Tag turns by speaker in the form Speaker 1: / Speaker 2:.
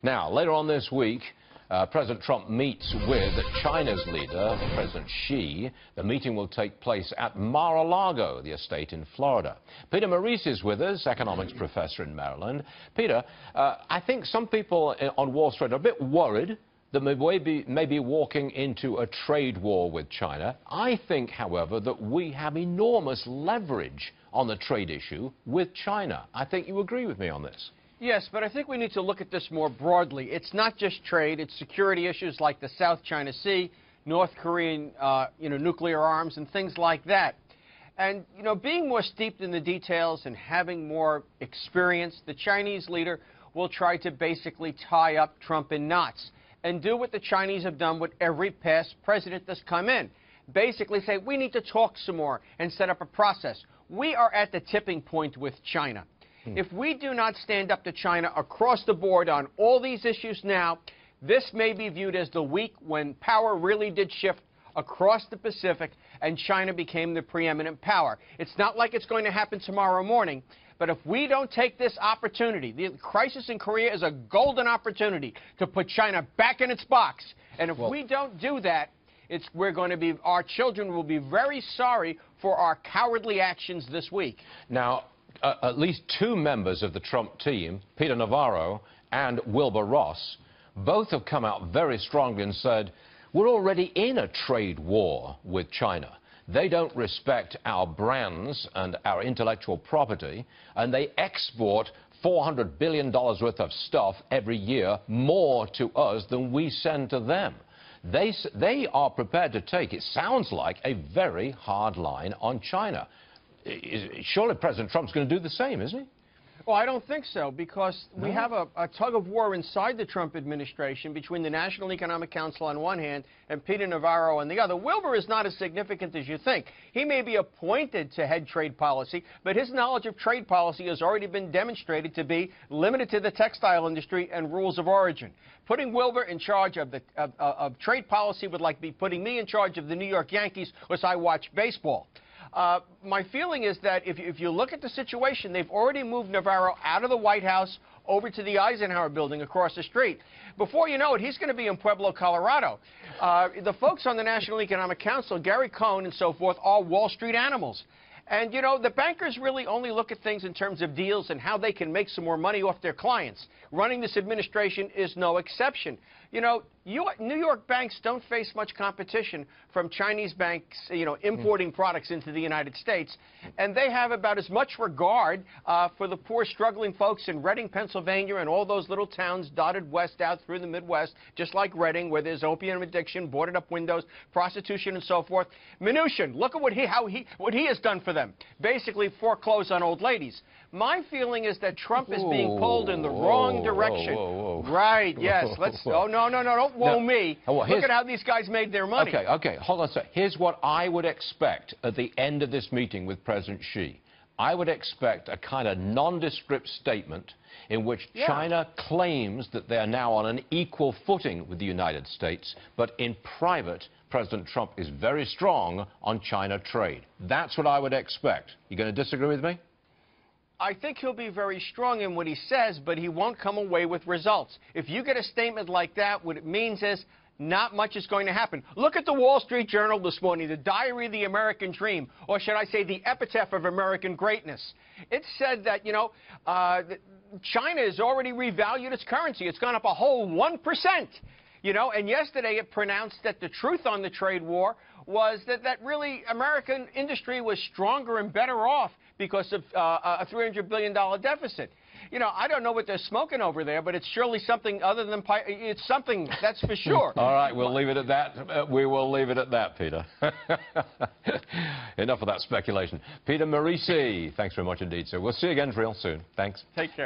Speaker 1: Now, later on this week, President Trump meets with China's leader, President Xi. The meeting will take place at Mar-a-Lago, the estate in Florida. Peter Morici is with us, economics professor in Maryland. Peter, I think some people on Wall Street are a bit worried that we may be walking into a trade war with China. I think, however, that we have enormous leverage on the trade issue with China. I think you agree with me on this.
Speaker 2: Yes, but I think we need to look at this more broadly. It's not just trade, it's security issues like the South China Sea, North Korean nuclear arms and things like that. And, being more steeped in the details and having more experience, the Chinese leader will try to basically tie up Trump in knots and do what the Chinese have done with every past president that's come in. Basically say, we need to talk some more and set up a process. We are at the tipping point with China. If we do not stand up to China across the board on all these issues now, this may be viewed as the week when power really did shift across the Pacific and China became the preeminent power. It's not like it's going to happen tomorrow morning, but if we don't take this opportunity, the crisis in Korea is a golden opportunity to put China back in its box. And if we don't do that, our children will be very sorry for our cowardly actions this week.
Speaker 1: Now, at least two members of the Trump team, Peter Navarro and Wilbur Ross, both have come out very strongly and said, we're already in a trade war with China. They don't respect our brands and our intellectual property, and they export $400 billion worth of stuff every year, more to us than we send to them. They are prepared to take, it sounds like, a very hard line on China. Surely President Trump's going to do the same, isn't he?
Speaker 2: Well, I don't think so, because we have a tug-of-war inside the Trump administration between the National Economic Council on one hand and Peter Navarro on the other. Wilbur is not as significant as you think. He may be appointed to head trade policy, but his knowledge of trade policy has already been demonstrated to be limited to the textile industry and rules of origin. Putting Wilbur in charge of trade policy would like be putting me in charge of the New York Yankees, as I watch baseball. My feeling is that if you look at the situation, they've already moved Navarro out of the White House over to the Eisenhower building across the street. Before you know it, he's going to be in Pueblo, Colorado. The folks on the National Economic Council, Gary Cohn and so forth, are Wall Street animals. And, the bankers really only look at things in terms of deals and how they can make some more money off their clients. Running this administration is no exception. New York banks don't face much competition from Chinese banks, importing products into the United States. And they have about as much regard for the poor, struggling folks in Reading, Pennsylvania, and all those little towns dotted west out through the Midwest, just like Reading, where there's opium addiction, boarded up windows, prostitution, and so forth. Mnuchin, look at what he has done for them. Basically foreclose on old ladies. My feeling is that Trump is being pulled in the wrong direction. Right, yes. Oh, no, don't whoa me. Look at how these guys made their money.
Speaker 1: Okay, hold on a sec. Here's what I would expect at the end of this meeting with President Xi. I would expect a kind of nondescript statement in which China claims that they're now on an equal footing with the United States, but in private, President Trump is very strong on China trade. That's what I would expect. You going to disagree with me?
Speaker 2: I think he'll be very strong in what he says, but he won't come away with results. If you get a statement like that, what it means is not much is going to happen. Look at the Wall Street Journal this morning, the Diary of the American Dream, or should I say the epitaph of American greatness. It said that, China has already revalued its currency. It's gone up a whole 1%. And yesterday it pronounced that the truth on the trade war was that really American industry was stronger and better off because of a $300 billion deficit. I don't know what they're smoking over there, but it's surely something other than it's something, that's for sure.
Speaker 1: All right, we'll leave it at that. We will leave it at that, Peter. Enough of that speculation. Peter Morici, thanks very much indeed, sir. We'll see you again real soon. Thanks.
Speaker 2: Take care.